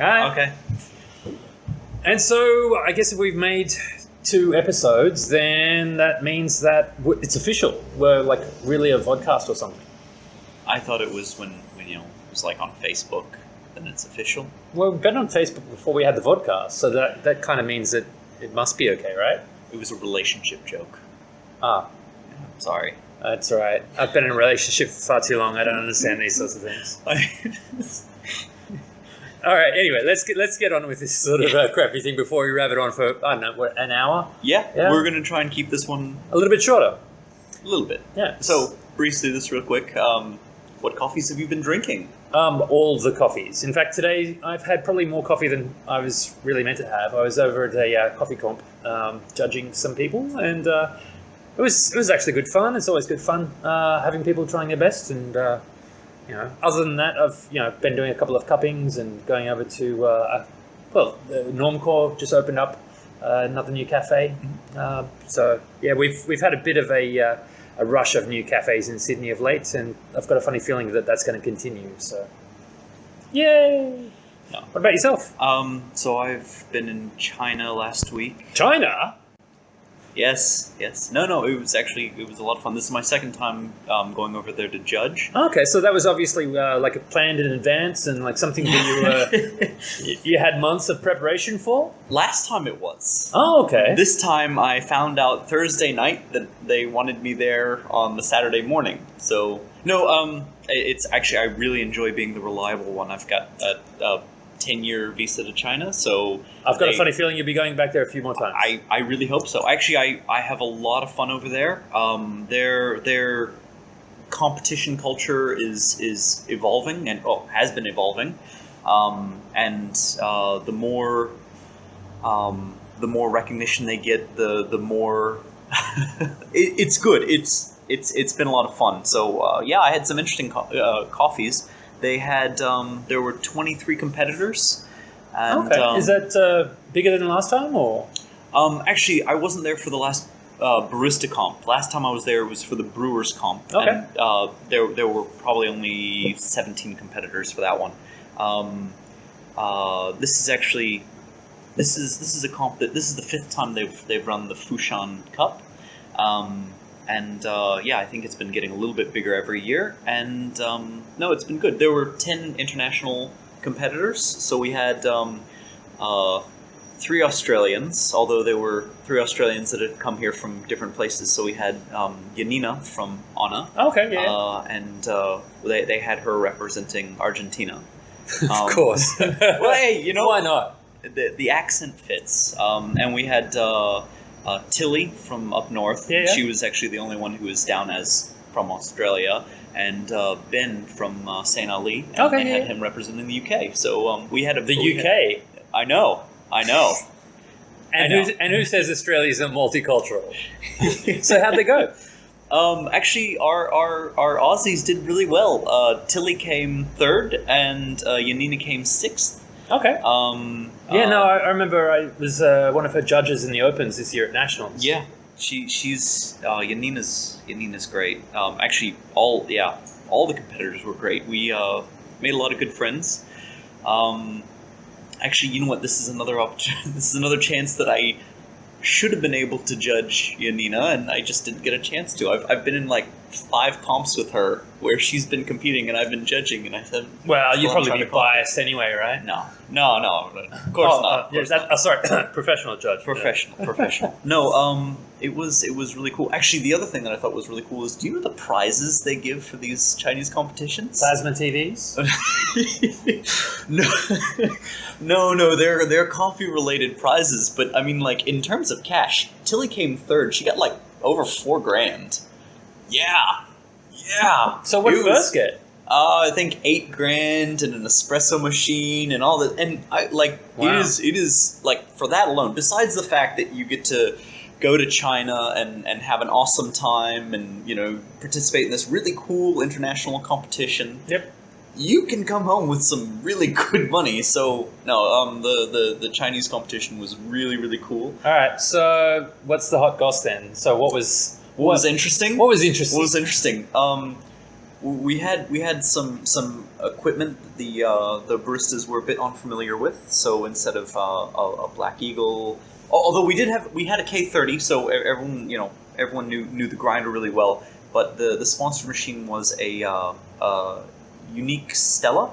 All right. Okay. And so I guess if we've made 2 episodes, then that means that it's official. We're like really a vodcast or something. I thought it was when it was like on Facebook, then it's official. Well, we've been on Facebook before we had the vodcast, so that kind of means that it must be okay, right? It was a relationship joke. Ah. I'm sorry. That's all right. I've been in a relationship for far too long. I don't understand these sorts of things. All right. Anyway, let's get on with this sort of crappy thing before we wrap it on for I don't know an hour. Yeah. We're gonna try and keep this one a little bit shorter. A little bit. Yeah. So breeze through this real quick. What coffees have you been drinking? All the coffees. In fact, today I've had probably more coffee than I was really meant to have. I was over at a coffee comp judging some people, and it was actually good fun. It's always good fun having people trying their best, and other than that, I've been doing a couple of cuppings and going over to Normcore just opened up another new cafe. So yeah, we've had a bit of a rush of new cafes in Sydney of late, and I've got a funny feeling that that's going to continue. So, yay! No. What about yourself? So I've been in China last week. China? Yes. No, it was a lot of fun. This is my second time going over there to judge. Okay, so that was obviously like planned in advance and like something that you had months of preparation for? Last time it was. Oh, okay. This time I found out Thursday night that they wanted me there on the Saturday morning. So, no, it's actually, I really enjoy being the reliable one. I've got a 10-year visa to China, so... I've got a funny feeling you'll be going back there a few more times. I really hope so. Actually, I have a lot of fun over there. Their competition culture is evolving, and has been evolving. And the more recognition they get, the more... it's good. It's been a lot of fun. So, I had some interesting coffees. They had there were 23 competitors. And, okay. Is that bigger than last time, or? Actually, I wasn't there for the last barista comp. Last time I was there, it was for the brewers comp. Okay. And there were probably only 17 competitors for that one. This is a comp that this is the 5th time they've run the Fushan Cup. I think it's been getting a little bit bigger every year. And no, it's been good. There were 10 international competitors. So we had 3 Australians, although there were 3 Australians that had come here from different places. So we had Yanina from Anna. Okay, yeah. And they had her representing Argentina. Of course. Well, hey, why not? The accent fits. And we had... Tilly from up north. Yeah. She was actually the only one who was down as from Australia, and Ben from St. Ali. And they had him representing the UK. So we had the UK. I know. And who says Australia's not multicultural? So how'd they go? Actually, our Aussies did really well. Tilly came 3rd, and Yanina came 6th. Okay. I remember I was one of her judges in the Opens this year at Nationals. Yeah, she's Yanina's great. Actually, all the competitors were great. We made a lot of good friends. Actually, you know what? This is another chance that I should have been able to judge Yanina, and I just didn't get a chance to. I've been in like 5 comps with her where she's been competing and I've been judging, and I said, well, you'd probably be biased anyway, right? No, of course not. Sorry, professional judge. Professional. No, it was really cool. Actually, the other thing that I thought was really cool is, do you know the prizes they give for these Chinese competitions? Plasma TVs? No, they're coffee-related prizes, but I mean, like, in terms of cash, Tilly came 3rd. She got, like, over $4,000. Yeah. So what did you first get? I think $8,000 and an espresso machine and all that. And wow. It is like, for that alone, besides the fact that you get to go to China and have an awesome time and, participate in this really cool international competition. Yep. You can come home with some really good money. So no, the Chinese competition was really, really cool. All right. So what's the hot goss then? So what was interesting? What was interesting? we had some equipment that the baristas were a bit unfamiliar with. So instead of a Black Eagle, although we had a K30, so everyone knew the grinder really well. But the sponsored machine was a unique Stella,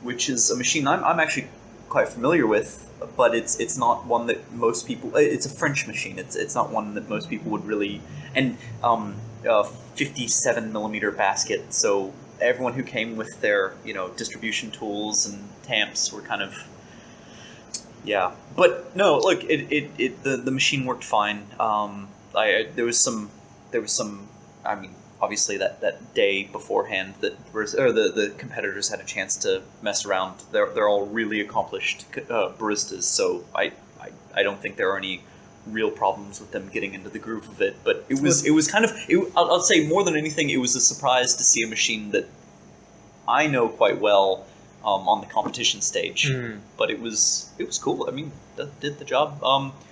which is a machine I'm actually quite familiar with. But it's not one that most people. It's a French machine. It's not one that most people would really. And 57 millimeter basket. So everyone who came with their distribution tools and tamps were kind of. Yeah, but no. Look, the machine worked fine. There was some. I mean, obviously that day beforehand the competitors had a chance to mess around. They're all really accomplished baristas, so I don't think there are any real problems with them getting into the groove of it. But it was kind of I'll say more than anything, it was a surprise to see a machine that I know quite well on the competition stage. But it was cool. I mean, that did the job.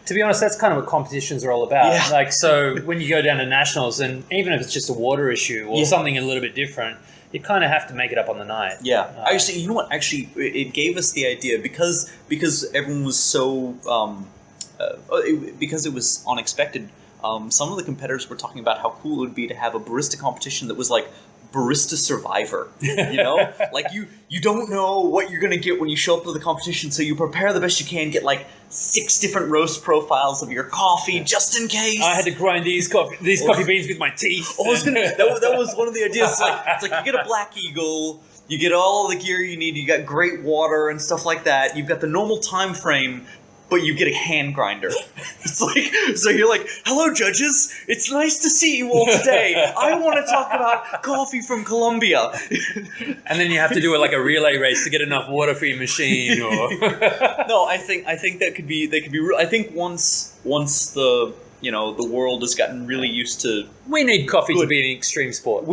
To be honest, that's kind of what competitions are all about. Yeah. Like, so when you go down to nationals, and even if it's just a water issue or something a little bit different, you kind of have to make it up on the night. Yeah. Actually, you know what? Actually, it gave us the idea because everyone was so because it was unexpected. Some of the competitors were talking about how cool it would be to have a barista competition that was like Barista Survivor, like you don't know what you're gonna get when you show up to the competition, so you prepare the best you can, get like 6 different roast profiles of your coffee just in case. I had to grind these coffee beans with my teeth. That was one of the ideas. It's like you get a Black Eagle, you get all the gear you need, you got great water and stuff like that. You've got the normal time frame, but you get a hand grinder. It's like, so you're like, hello judges, it's nice to see you all today. I want to talk about coffee from Colombia. And then you have to do like a relay race to get enough water for your machine. Or No, I think they could be real. I think once the the world has gotten really used to. We need coffee to be an extreme sport.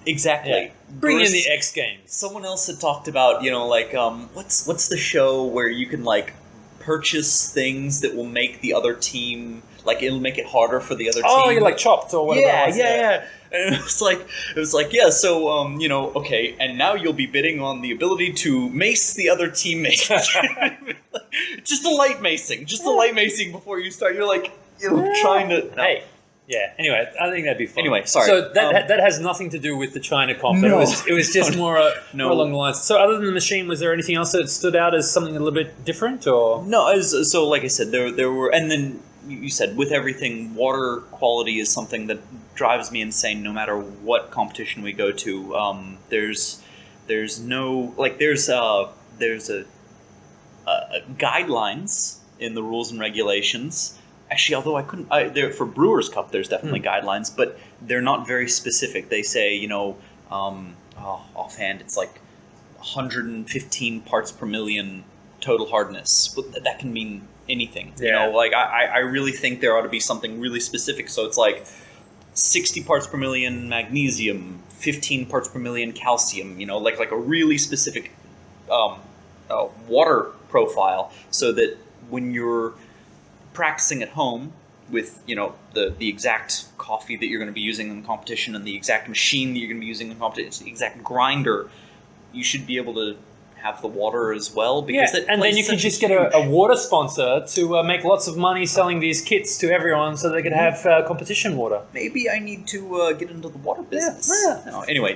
Exactly. Yeah. Bring in the X Games. Someone else had talked about what's the show where you can like purchase things that will make the other team, like it'll make it harder for the other team. Oh, you're like Chopped or whatever. Yeah. And it was like, yeah, so okay, and now you'll be bidding on the ability to mace the other teammate. Just a light macing before you start. You're like, trying to. No. Hey. Yeah. Anyway, I think that'd be fun. Anyway, sorry. So that has nothing to do with the China comp. No. It was just more along the lines. So other than the machine, was there anything else that stood out as something a little bit different, or no? So like I said, there were, and then you said with everything, water quality is something that drives me insane. No matter what competition we go to, there's guidelines in the rules and regulations. Actually, although for Brewers Cup, there's definitely guidelines, but they're not very specific. They say, offhand, it's like 115 parts per million total hardness. But that can mean anything. Yeah. I really think there ought to be something really specific. So it's like 60 parts per million magnesium, 15 parts per million calcium. Like a really specific water profile, so that when you're practicing at home with the exact coffee that you're going to be using in the competition and the exact machine that you're going to be using in the competition, the exact grinder, you should be able to have the water as well. Because and then you can just get a water sponsor to make lots of money selling these kits to everyone, so they could have competition water. Maybe I need to get into the water business. Yeah. No, anyway,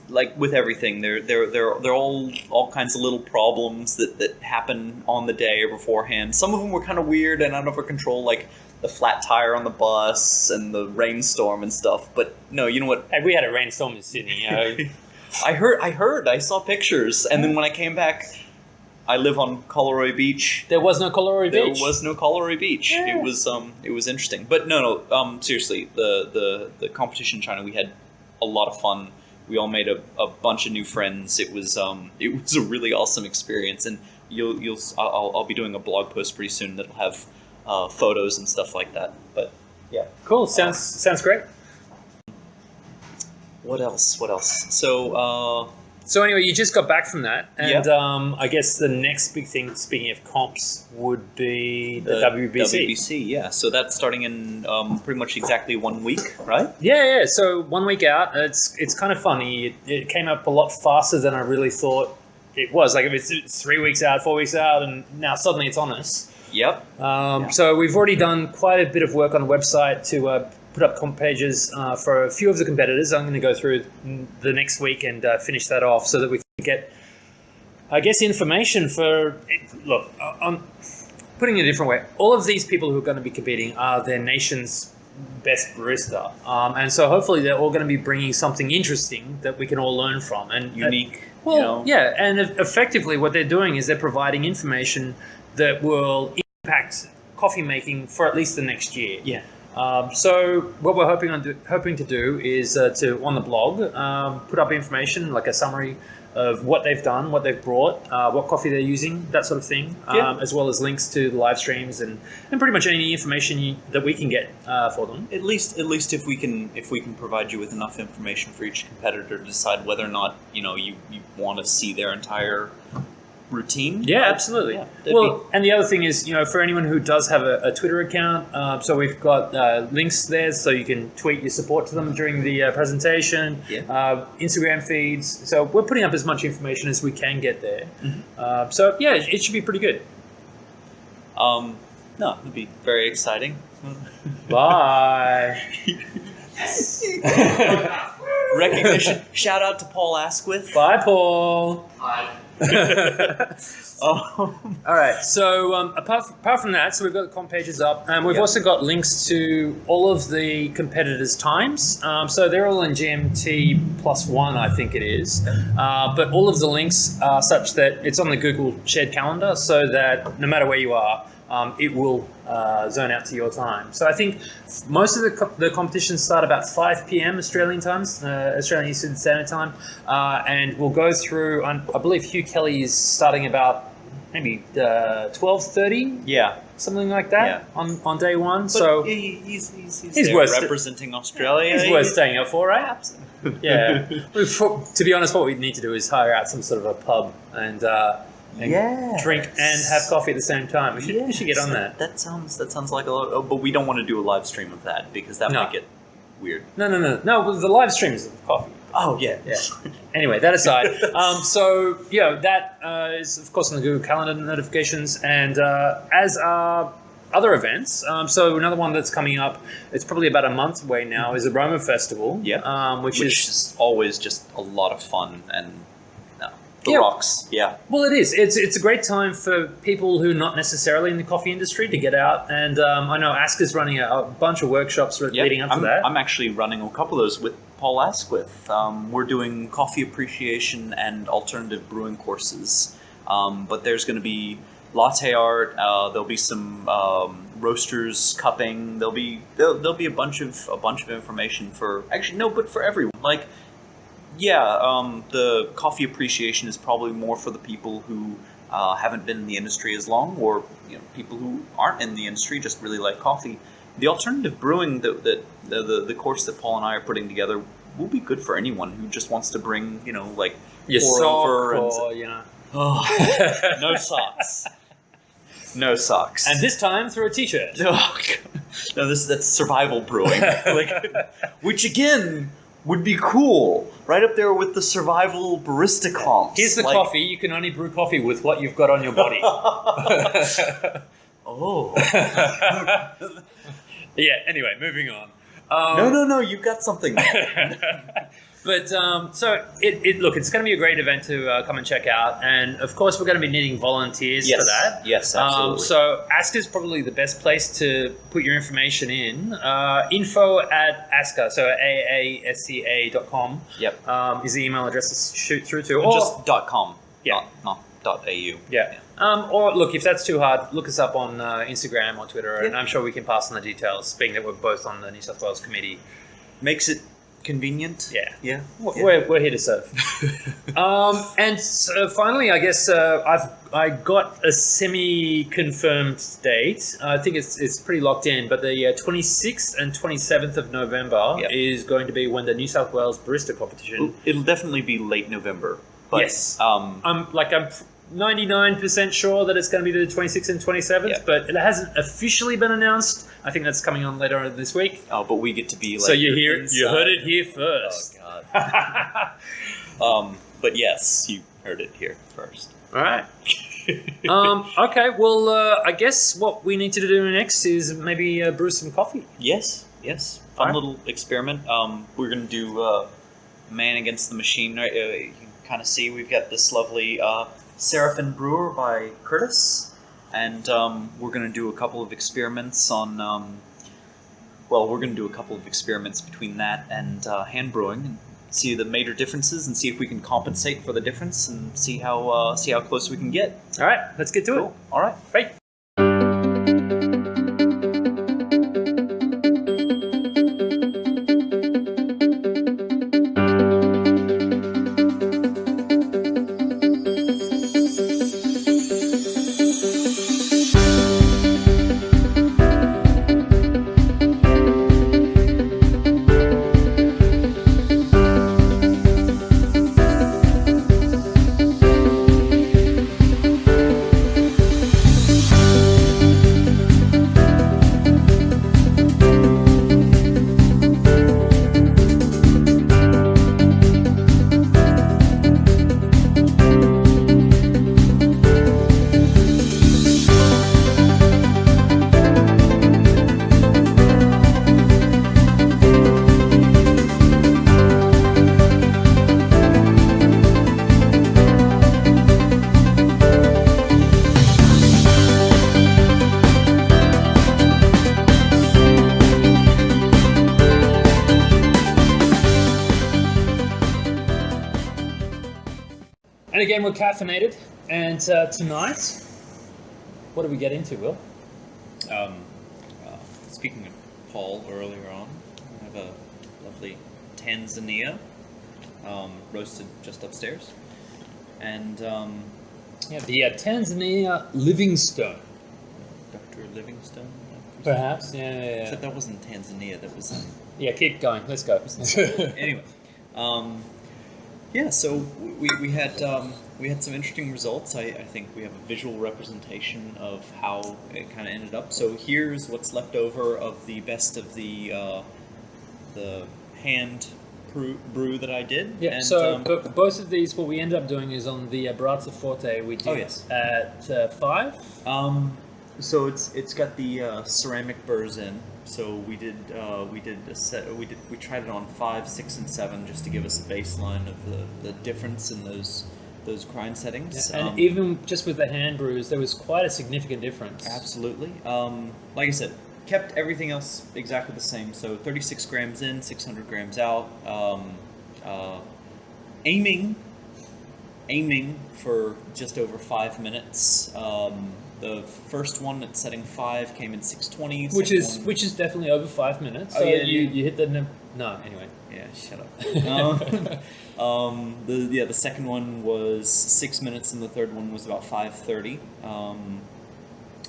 like with everything, there are all kinds of little problems that happen on the day or beforehand. Some of them were kind of weird and out of our control, like the flat tire on the bus and the rainstorm and stuff. But no, you know what? Hey, we had a rainstorm in Sydney. I heard. I saw pictures, and then when I came back, I live on Coleroy Beach. There was no Coleroy Beach. There was no Coleroy Beach. Yeah. It was interesting, but no. Seriously, the competition in China, we had a lot of fun. We all made a bunch of new friends. It was a really awesome experience, and I'll be doing a blog post pretty soon that'll have photos and stuff like that. But yeah, cool. Sounds great. What else? So So anyway, you just got back from that, and Yep. I guess the next big thing, speaking of comps, would be the WBC. WBC, yeah. So that's starting in pretty much exactly 1 week, right? Yeah. So 1 week out, it's kind of funny. It came up a lot faster than I really thought it was. Like it's 3 weeks out, 4 weeks out, and now suddenly it's on us. Yep. So we've already done quite a bit of work on the website to put up comp pages for a few of the competitors. I'm going to go through the next week and finish that off so that we can get, I guess, information for... Look, I'm putting it a different way. All of these people who are going to be competing are their nation's best barista. And so hopefully they're all going to be bringing something interesting that we can all learn from. And Unique. Well, yeah, and effectively what they're doing is they're providing information that will impact coffee making for at least the next year. Yeah. So what we're hoping to do is to on the blog put up information like a summary of what they've done, what they've brought, what coffee they're using, that sort of thing, as well as links to the live streams and pretty much any information that we can get for them. At least if we can provide you with enough information for each competitor to decide whether or not you want to see their entire routine. Yeah, absolutely. Yeah, and the other thing is, for anyone who does have a Twitter account, so we've got links there so you can tweet your support to them during the presentation, Instagram feeds. So we're putting up as much information as we can get there. Mm-hmm. So yeah, it should be pretty good. No, it'll be very exciting. Bye. Recognition. Shout out to Paul Asquith. Bye, Paul. Hi. All right. So apart from that, so we've got the comp pages up, and we've also got links to all of the competitors' times. So they're all in GMT +1, I think it is. But all of the links are such that it's on the Google shared calendar, so that no matter where you are, it will zone out to your time. So I think most of the competitions start about 5 p.m. Australian times, Australian Eastern Standard Time, and we'll go through. I believe Hugh Kelly is starting about maybe 12:30. Yeah, something like that on day one. But so he's worth representing Australia. He's worth staying up for, right? Yeah. To be honest, what we need to do is hire out some sort of a pub and drink and have coffee at the same time. We should get on that. That sounds like a lot. But we don't want to do a live stream of that because that might get weird. No. The live stream is of coffee. Oh yeah. Anyway, that aside, that is of course on the Google Calendar notifications, and as are other events. So another one that's coming up, it's probably about a month away now, is Aroma Festival. Yeah. Which is always just a lot of fun and. Rocks. Yeah. Well, it is. It's a great time for people who are not necessarily in the coffee industry to get out. And I know Aska's running a bunch of workshops leading up to that. I'm actually running a couple of those with Paul Asquith. We're doing coffee appreciation and alternative brewing courses. But there's going to be latte art. There'll be some roasters cupping. There'll be a bunch of information for for everyone. The coffee appreciation is probably more for the people who haven't been in the industry as long, or people who aren't in the industry just really like coffee. The alternative brewing, the course that Paul and I are putting together, will be good for anyone who just wants to bring your pour sock over no socks. No socks. And this time through a t-shirt. Oh, no, that's survival brewing, which again would be cool, right up there with the survival barista comps. Here's the coffee. You can only brew coffee with what you've got on your body. Oh. Yeah, anyway, moving on. No, you've got something there. But so it's going to be a great event to come and check out, and of course we're going to be needing volunteers for that. Yes, absolutely. So Aska is probably the best place to put your information in. Info@Aska, so aasca.com. Yep. Is the email address to shoot through to, or just .com. Yeah. Not .au. Yeah. Or look, if that's too hard, look us up on Instagram or Twitter, and I'm sure we can pass on the details. Being that we're both on the New South Wales committee, makes it convenient. Yeah. We're here to serve. And so finally, I guess I got a semi-confirmed date. I think it's pretty locked in, but the 26th and 27th of November is going to be when the New South Wales Barista Competition. It'll definitely be late November. But, yes. I'm 99% sure that it's going to be the 26th and 27th, but it hasn't officially been announced. I think that's coming on later this week. Oh, but we get to be like... So you heard it here first. Oh, God. But yes, you heard it here first. All right. Okay, well, I guess what we need to do next is maybe brew some coffee. Yes. Fun little experiment. We're going to do Man Against the Machine. Right? You can kind of see we've got this lovely Seraphin Brewer by Curtis. And we're going to do a couple of experiments on... we're going to do a couple of experiments between that and hand brewing. And see the major differences and see if we can compensate for the difference and see how close we can get. All right, let's get to it. All right, great. And again, we're caffeinated. And tonight, what do we get into, Will? Speaking of Paul earlier on, I have a lovely Tanzania roasted just upstairs. And the Tanzania Livingstone. Dr. Livingstone? Perhaps, yeah. Except that wasn't Tanzania, that was... Yeah, keep going. Let's go. Anyway, so we had some interesting results. I think we have a visual representation of how it kind of ended up. So here's what's left over of the best of the hand brew that I did. Yeah. And, but both of these, what we ended up doing is on the Barazza Forte. We did at 5. So it's got the ceramic burrs in. So we tried it on 5, 6, and 7 just to give us a baseline of the difference in those grind settings. Yeah, and even just with the hand brews, there was quite a significant difference. Absolutely. Like I said, kept everything else exactly the same. So 36 grams in, 600 grams out. Aiming for just over 5 minutes. The first one at setting 5 came in 6:20, which is definitely over 5 minutes. So you hit the no anyway. Yeah, shut up. The second one was 6 minutes, and the third one was about 5:30.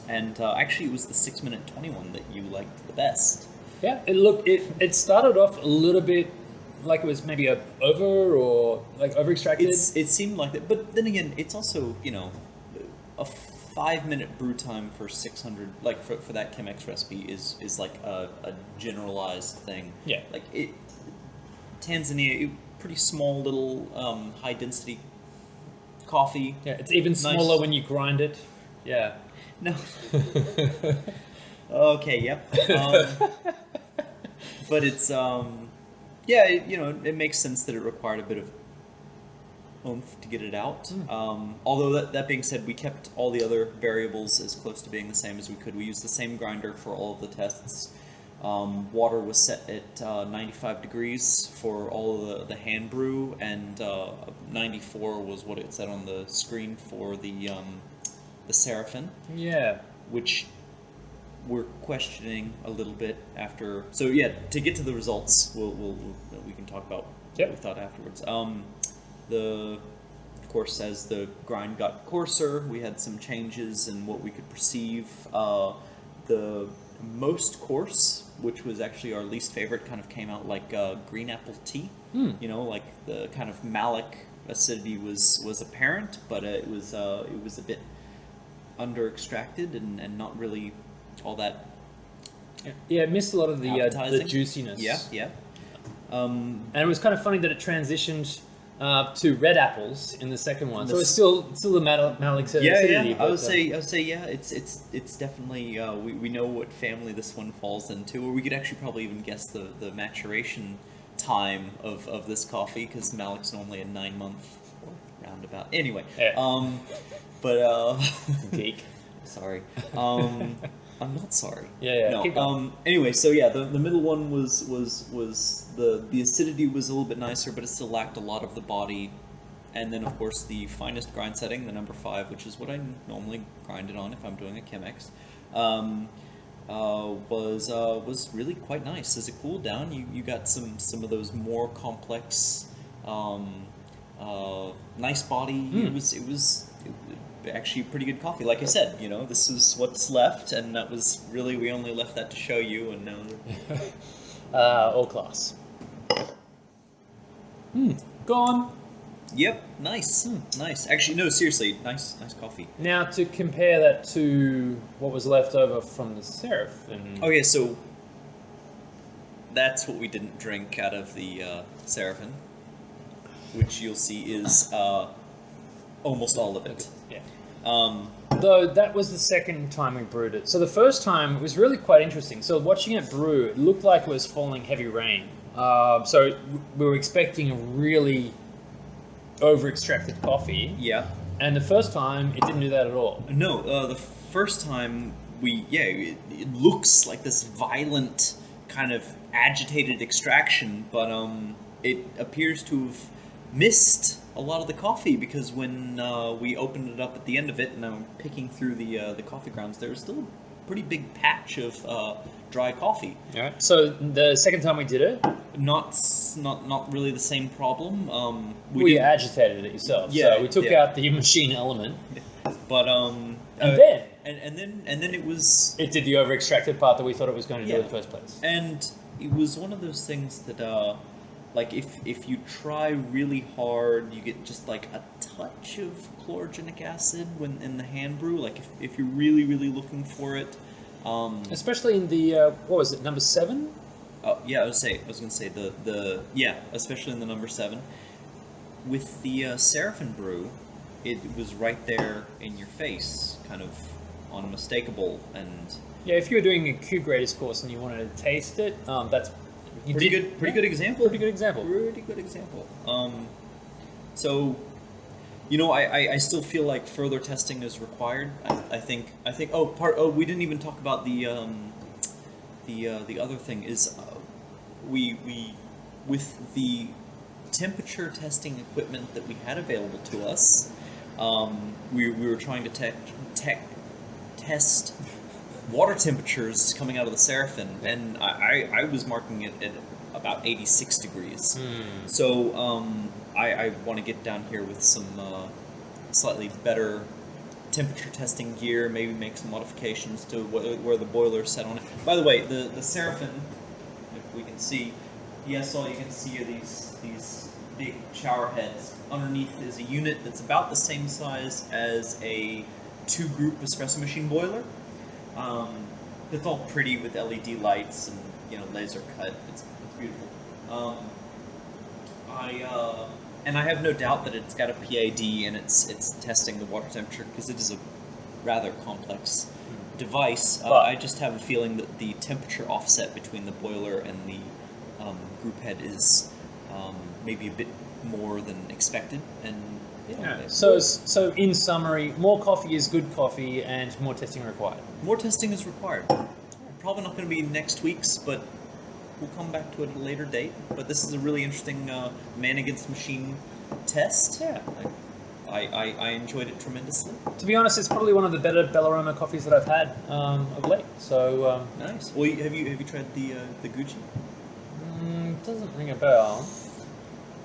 And actually, it was the 6-minute 21 that you liked the best. Yeah, it started off a little bit like it was maybe over extracted. It seemed like that, but then again, it's also a 5-minute brew time for 600, like for that Chemex recipe is like a generalized thing. Yeah. Like Tanzania, pretty small little high density coffee. Yeah, it's even smaller when you grind it. Yeah. No. Okay. Yep. But it's it makes sense that it required a bit of oomph to get it out. Although that being said, we kept all the other variables as close to being the same as we could. We used the same grinder for all of the tests. Water was set at 95 degrees for all of the hand brew, and 94 was what it said on the screen for the Seraphin. Yeah. Which we're questioning a little bit after. So yeah, to get to the results, we can talk about what we thought afterwards. Of course, as the grind got coarser, we had some changes in what we could perceive. The most coarse, which was actually our least favorite, kind of came out like green apple tea. Like the kind of malic acidity was apparent, but it was a bit under extracted and not really all that. Yeah, it missed a lot of the Appetizing. juiciness. Yeah. And it was kind of funny that it transitioned to red apples in the second one. So it's still the malic acidity. I would say yeah. It's definitely we know what family this one falls into, or we could actually probably even guess the maturation time of this coffee, because malic's normally a 9-month roundabout. Anyway, Yeah. but Geek. sorry. I'm not sorry. Yeah. No. Keep going. Anyway, so yeah, the middle one was the acidity was a little bit nicer, but it still lacked a lot of the body. And then of course the finest grind setting, the number 5, which is what I normally grind it on if I'm doing a Chemex, was really quite nice. As it cooled down, you got some of those more complex, nice body. It was actually pretty good coffee. Like I said, this is what's left, and that was really, we only left that to show you, and now All class. Gone. Yep, nice. Nice. Actually, no, seriously, nice coffee. Now to compare that to what was left over from the Seraphim. Okay, so that's what we didn't drink out of the Seraphim, which you'll see is almost all of it. Yeah. Though that was the second time we brewed it. So the first time it was really quite interesting. So watching it brew, it looked like it was falling heavy rain. So we were expecting a really over-extracted coffee. Yeah. And the first time, it didn't do that at all. No, the first time it looks like this violent kind of agitated extraction, but it appears to have missed a lot of the coffee, because when we opened it up at the end of it, and I'm picking through the coffee grounds, there was still a pretty big patch of dry coffee. Yeah. So the second time we did it, Not really the same problem. we agitated it yourself. Yeah, So we took out the machine element, but and then it was, it did the over-extracted part that we thought it was going to do in the first place. and it was one of those things that like if you try really hard, you get just like a touch of chlorogenic acid when in the hand brew. Like if you're really looking for it, Especially in the what was it, number 7? yeah, I was gonna say especially in the number 7. With the Seraphim brew, it was right there in your face, kind of unmistakable, and Yeah, if you were doing a Q graders course and you wanted to taste it, that's pretty good example. Pretty good example. Pretty good example. So, I still feel like further testing is required. I think. We didn't even talk about the other thing is, we with the temperature testing equipment that we had available to us, we were trying to test water temperatures coming out of the Seraphim, and I was marking it at about 86 degrees. So I want to get down here with some slightly better temperature testing gear, maybe make some modifications to where the boiler is set on it. By the way, the Seraphim, if we can see, yes, all you can see are these big shower heads. Underneath is a unit that's about the same size as a 2-group espresso machine boiler. It's all pretty with LED lights and laser cut. It's beautiful. I have no doubt that it's got a PID and it's testing the water temperature, because it is a rather complex device. I just have a feeling that the temperature offset between the boiler and the group head is maybe a bit more than expected, and So in summary, more coffee is good coffee, and more testing required. More testing is required. Probably not going to be next week's, but we'll come back to it at a later date. But this is a really interesting man against machine test. Yeah. I enjoyed it tremendously. To be honest, it's probably one of the better Bellaroma coffees that I've had of late. So nice. Well, have you tried the Gucci? Doesn't ring a bell.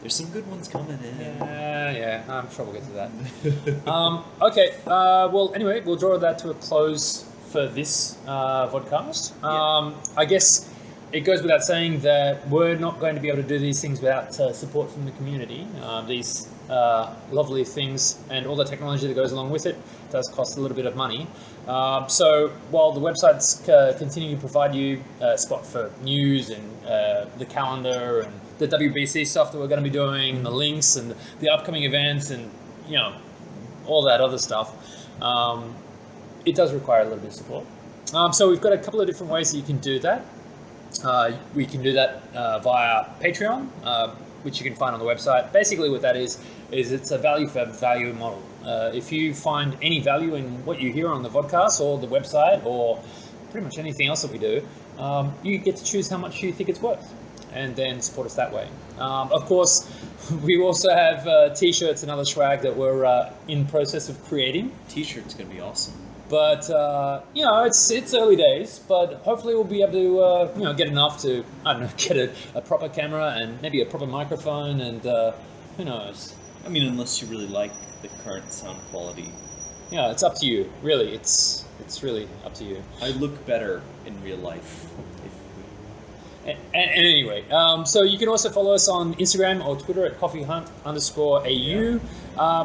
There's some good ones coming in. Yeah, I'm sure we'll get to that. Okay, well, anyway, we'll draw that to a close for this vodcast. I guess it goes without saying that we're not going to be able to do these things without support from the community. These lovely things and all the technology that goes along with it does cost a little bit of money. So while the websites continue to provide you a spot for news and the calendar and the WBC stuff that we're going to be doing, and the links and the upcoming events and all that other stuff, it does require a little bit of support. So we've got a couple of different ways that you can do that. We can do that via Patreon, which you can find on the website. Basically what that is it's a value for value model. If you find any value in what you hear on the vodcast or the website or pretty much anything else that we do, you get to choose how much you think it's worth and then support us that way. Of course, we also have t-shirts and other swag that we're in process of creating. T-shirt's going to be awesome. But it's early days. But hopefully we'll be able to get enough to get a proper camera and maybe a proper microphone and who knows. I mean, unless you really like the current sound quality. Yeah, it's up to you. Really, it's really up to you. I look better in real life. And anyway, so you can also follow us on Instagram or Twitter at CoffeeHunt_AU,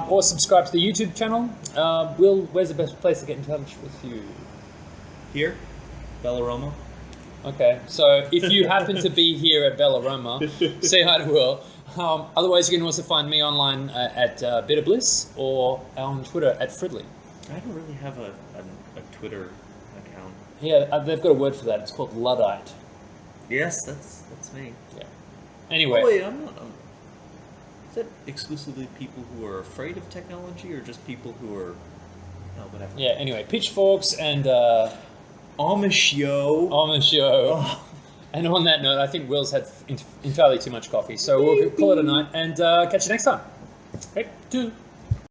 or subscribe to the YouTube channel. Will, where's the best place to get in touch with you? Here, Bellaroma. Okay, so if you happen to be here at Bellaroma, say hi to Will. Otherwise, you can also find me online at Bitter Bliss or on Twitter at Fridley. I don't really have a Twitter account. Yeah, they've got a word for that. It's called Luddite. Yes, that's me. Yeah. Anyway. Oh, wait, I'm not. Is that exclusively people who are afraid of technology, or just people who are? No, whatever. Yeah. Anyway, pitchforks and Amish yo. Oh. And on that note, I think Will's had entirely too much coffee, so we'll call it a night and catch you next time. Okay, 2.